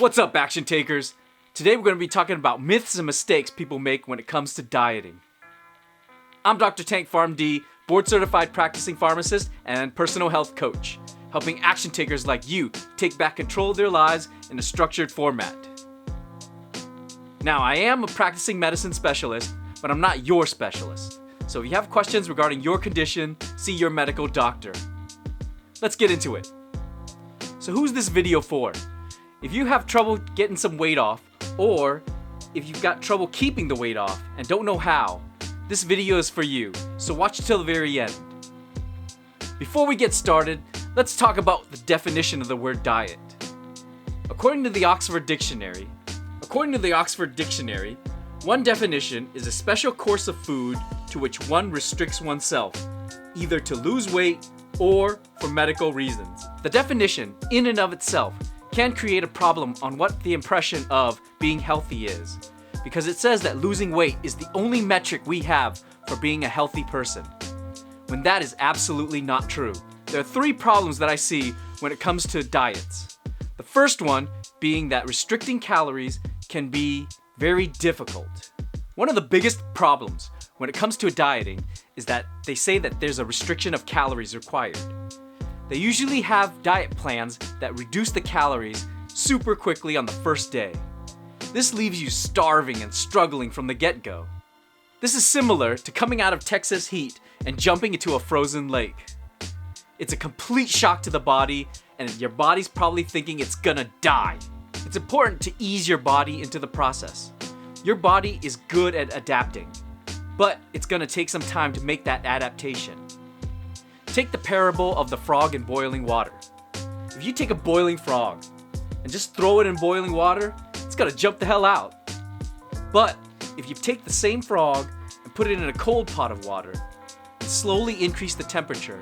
What's up, action takers? Today we're going to be talking about myths and mistakes people make when it comes to dieting. I'm Dr. Tank PharmD, board certified practicing pharmacist and personal health coach, helping action takers like you take back control of their lives in a structured format. Now, I am a practicing medicine specialist, but I'm not your specialist. So if you have questions regarding your condition, see your medical doctor. Let's get into it. So who's this video for? If you have trouble getting some weight off, or if you've got trouble keeping the weight off and don't know how, this video is for you, so watch till the very end. Before we get started, let's talk about the definition of the word diet. According to the Oxford Dictionary, one definition is a special course of food to which one restricts oneself, either to lose weight or for medical reasons. The definition, in and of itself, can create a problem on what the impression of being healthy is, because it says that losing weight is the only metric we have for being a healthy person, when that is absolutely not true. There are three problems that I see when it comes to diets. The first one being that restricting calories can be very difficult. One of the biggest problems when it comes to dieting is that they say that there's a restriction of calories required. They usually have diet plans that reduce the calories super quickly on the first day. This leaves you starving and struggling from the get-go. This is similar to coming out of Texas heat and jumping into a frozen lake. It's a complete shock to the body, and your body's probably thinking it's gonna die. It's important to ease your body into the process. Your body is good at adapting, but it's gonna take some time to make that adaptation. Take the parable of the frog in boiling water. If you take a boiling frog and just throw it in boiling water, it's gonna jump the hell out. But if you take the same frog and put it in a cold pot of water and slowly increase the temperature,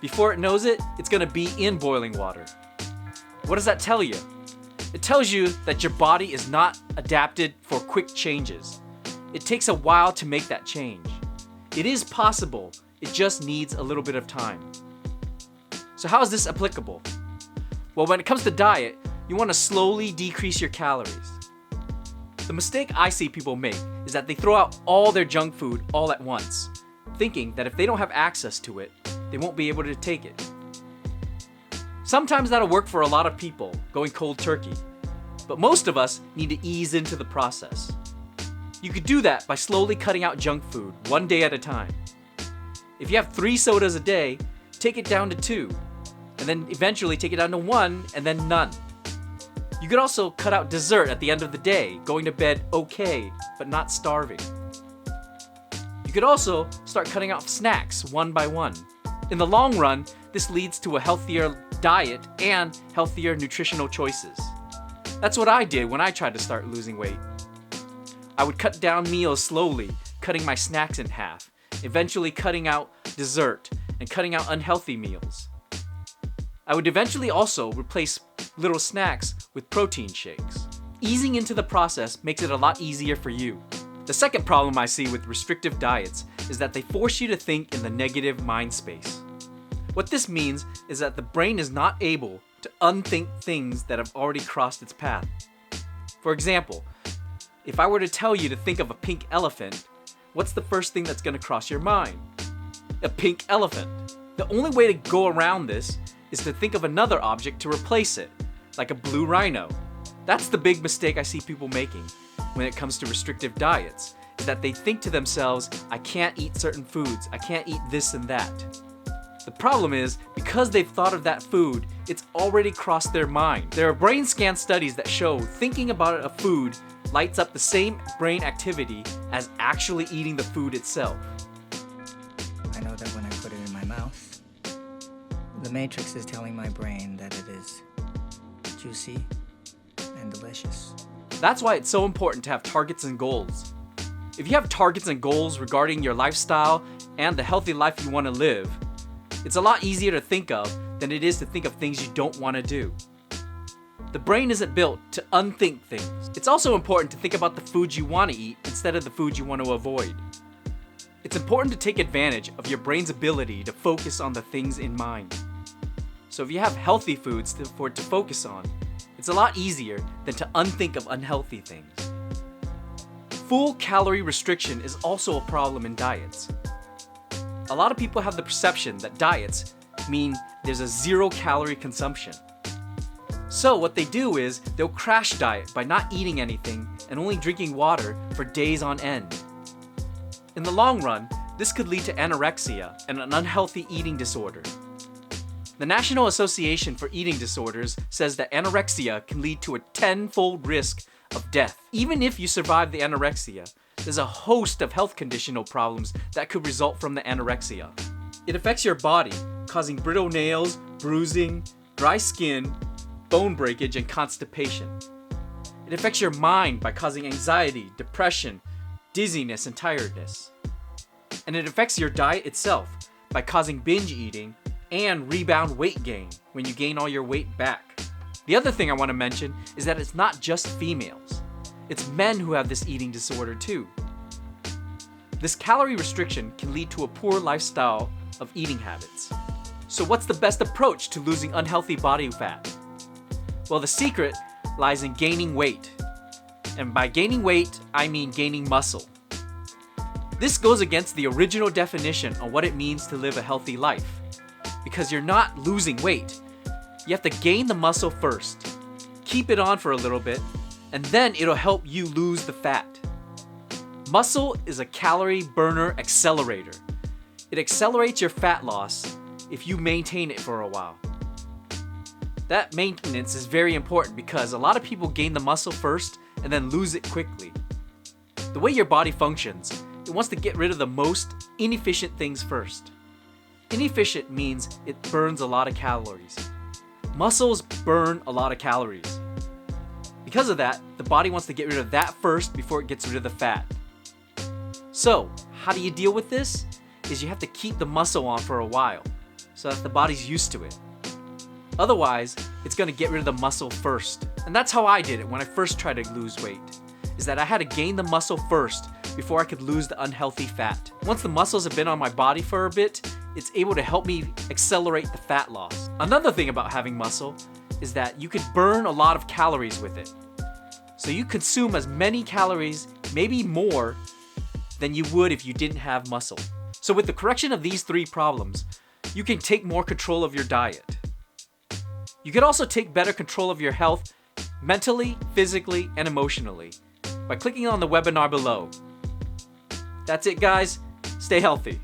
before it knows it, it's gonna be in boiling water. What does that tell you? It tells you that your body is not adapted for quick changes. It takes a while to make that change. It is possible. It just needs a little bit of time. So how is this applicable? Well, when it comes to diet, you want to slowly decrease your calories. The mistake I see people make is that they throw out all their junk food all at once, thinking that if they don't have access to it, they won't be able to take it. Sometimes that'll work for a lot of people, going cold turkey, but most of us need to ease into the process. You could do that by slowly cutting out junk food one day at a time. If you have 3 sodas a day, take it down to 2, and then eventually take it down to 1 and then none. You could also cut out dessert at the end of the day, going to bed okay, but not starving. You could also start cutting out snacks one by one. In the long run, this leads to a healthier diet and healthier nutritional choices. That's what I did when I tried to start losing weight. I would cut down meals slowly, cutting my snacks in half, eventually cutting out dessert and cutting out unhealthy meals. I would eventually also replace little snacks with protein shakes. Easing into the process makes it a lot easier for you. The second problem I see with restrictive diets is that they force you to think in the negative mind space. What this means is that the brain is not able to unthink things that have already crossed its path. For example, if I were to tell you to think of a pink elephant, what's the first thing that's going to cross your mind? A pink elephant. The only way to go around this is to think of another object to replace it, like a blue rhino. That's the big mistake I see people making when it comes to restrictive diets, is that they think to themselves, I can't eat certain foods, I can't eat this and that. The problem is, because they've thought of that food, it's already crossed their mind. There are brain scan studies that show thinking about a food lights up the same brain activity as actually eating the food itself. I know that when I put it in my mouth, the matrix is telling my brain that it is juicy and delicious. That's why it's so important to have targets and goals. If you have targets and goals regarding your lifestyle and the healthy life you want to live, it's a lot easier to think of than it is to think of things you don't want to do. The brain isn't built to unthink things. It's also important to think about the foods you want to eat instead of the foods you want to avoid. It's important to take advantage of your brain's ability to focus on the things in mind. So if you have healthy foods for it to focus on, It's a lot easier than to unthink of unhealthy things. Full calorie restriction is also a problem in diets. A lot of people have the perception that diets mean there's a 0-calorie consumption. So what they do is they'll crash diet by not eating anything and only drinking water for days on end. In the long run, this could lead to anorexia and an unhealthy eating disorder. The National Association for Eating Disorders says that anorexia can lead to a 10-fold risk of death. Even if you survive the anorexia, there's a host of health conditional problems that could result from the anorexia. It affects your body, causing brittle nails, bruising, dry skin, bone breakage, and constipation. It affects your mind by causing anxiety, depression, dizziness, and tiredness. And it affects your diet itself by causing binge eating and rebound weight gain when you gain all your weight back. The other thing I want to mention is that it's not just females. It's men who have this eating disorder too. This calorie restriction can lead to a poor lifestyle of eating habits. So what's the best approach to losing unhealthy body fat? Well, the secret lies in gaining weight. And by gaining weight, I mean gaining muscle. This goes against the original definition on what it means to live a healthy life. Because you're not losing weight. You have to gain the muscle first. Keep it on for a little bit, and then it'll help you lose the fat. Muscle is a calorie burner accelerator. It accelerates your fat loss if you maintain it for a while. That maintenance is very important because a lot of people gain the muscle first and then lose it quickly. The way your body functions, it wants to get rid of the most inefficient things first. Inefficient means it burns a lot of calories. Muscles burn a lot of calories. Because of that, the body wants to get rid of that first before it gets rid of the fat. So, how do you deal with this? Is you have to keep the muscle on for a while so that the body's used to it. Otherwise, it's going to get rid of the muscle first. And that's how I did it when I first tried to lose weight, is that I had to gain the muscle first before I could lose the unhealthy fat. Once the muscles have been on my body for a bit, it's able to help me accelerate the fat loss. Another thing about having muscle is that you can burn a lot of calories with it. So you consume as many calories, maybe more, than you would if you didn't have muscle. So with the correction of these 3 problems, you can take more control of your diet. You can also take better control of your health mentally, physically, and emotionally by clicking on the webinar below. That's it, guys. Stay healthy.